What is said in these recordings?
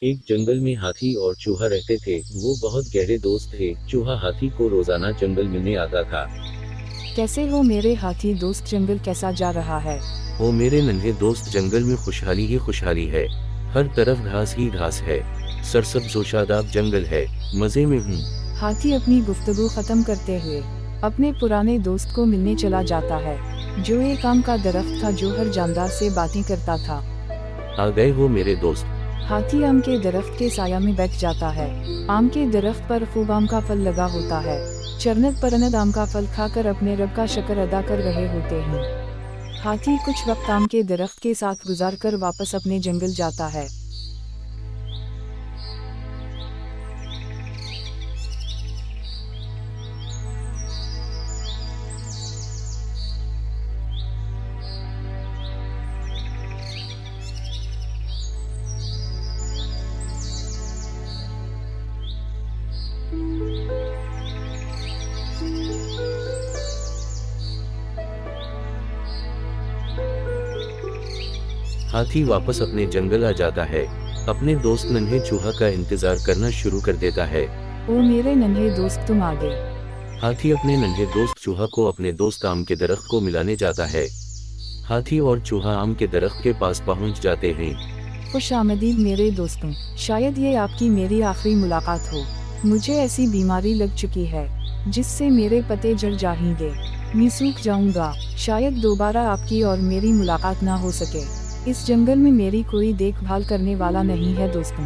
एक जंगल में हाथी और चूहा रहते थे। वो बहुत गहरे दोस्त थे। चूहा हाथी को रोजाना जंगल मिलने आता था। कैसे हो मेरे हाथी दोस्त, जंगल कैसा जा रहा है? ओ मेरे नन्हे दोस्त, जंगल में खुशहाली ही खुशहाली है। हर तरफ घास ही घास है। सरसब्ज व शादाब जंगल है। मजे में हूँ। हाथी अपनी गुफ्तगू खत्म करते हुए अपने पुराने दोस्त को मिलने चला जाता है, जो एक आम का दरख्त था जो हर जानदार से बातें करता था। आ गए हो मेरे दोस्त। हाथी आम के दरख्त के साया में बैठ जाता है। आम के दरख्त पर खूब आम का फल लगा होता है। चरनत परनत आम का फल खाकर अपने रब का शुक्र अदा कर रहे होते हैं। हाथी कुछ वक्त आम के दरख्त के साथ गुजारकर वापस अपने जंगल जाता है। हाथी वापस अपने जंगल आ जाता है। अपने दोस्त नन्हे चूहा का इंतजार करना शुरू कर देता है। ओ मेरे नन्हे दोस्त, तुम आ गए। हाथी अपने नन्हे दोस्त चूहा को अपने दोस्त आम के दरख्त को मिलाने जाता है। हाथी और चूहा आम के दरख्त के पास पहुंच जाते हैं। खुश आमदीद मेरे दोस्तों, शायद ये आपकी मेरी आखिरी मुलाकात हो। मुझे ऐसी बीमारी लग चुकी है जिससे मेरे पते जल जाएंगे। मैं सूख जाऊंगा। शायद दोबारा आपकी और मेरी मुलाकात ना हो सके। इस जंगल में मेरी कोई देखभाल करने वाला नहीं है दोस्तों।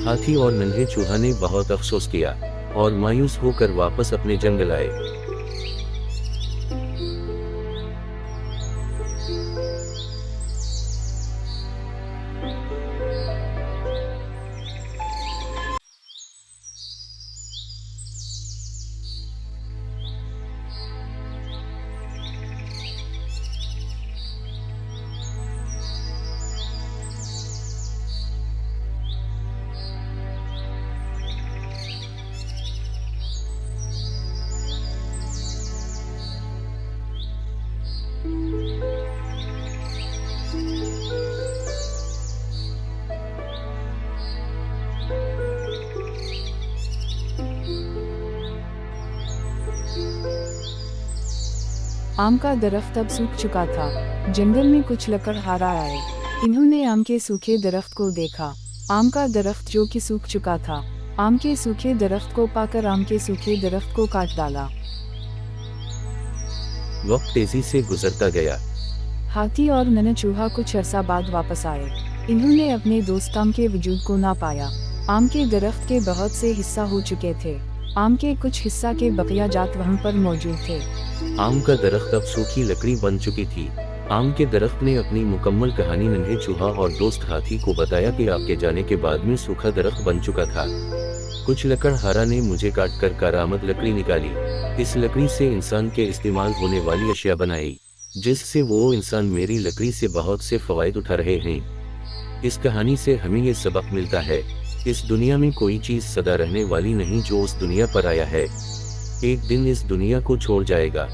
हाथी और नन्हे चूहा ने बहुत अफसोस किया और मायूस होकर वापस अपने जंगल आए। आम का दरख्त अब सूख चुका था। जंगल में कुछ लकड़हारा आए। इन्होंने आम के सूखे दरख्त को देखा। आम का दरख्त जो कि सूख चुका था, आम के सूखे दरख्त को पाकर आम के सूखे दरख्त को काट डाला। वक्त तेजी से गुजरता गया। हाथी और नन्हा चूहा कुछ अरसा बाद वापस आए। इन्होंने अपने दोस्त आम के वजूद को ना पाया। आम के दरख्त के बहुत से हिस्सा हो चुके थे। आम के कुछ हिस्सा के बकिया जात वहाँ पर मौजूद थे। आम का दरख्त अब सूखी लकड़ी बन चुकी थी। आम के दरख्त ने अपनी मुकम्मल कहानी नन्हे चूहा और दोस्त हाथी को बताया कि आपके जाने के बाद में सूखा दरख्त बन चुका था। कुछ लकड़हारा ने मुझे काट कर कारामद लकड़ी निकाली। इस लकड़ी से इंसान के इस्तेमाल होने वाली अशिया बनाई, जिससे वो इंसान मेरी लकड़ी से बहुत से फवायद उठा रहे हैं। इस कहानी से हमें ये सबक मिलता है, इस दुनिया में कोई चीज सदा रहने वाली नहीं। जो उस दुनिया पर आया है एक दिन इस दुनिया को छोड़ जाएगा।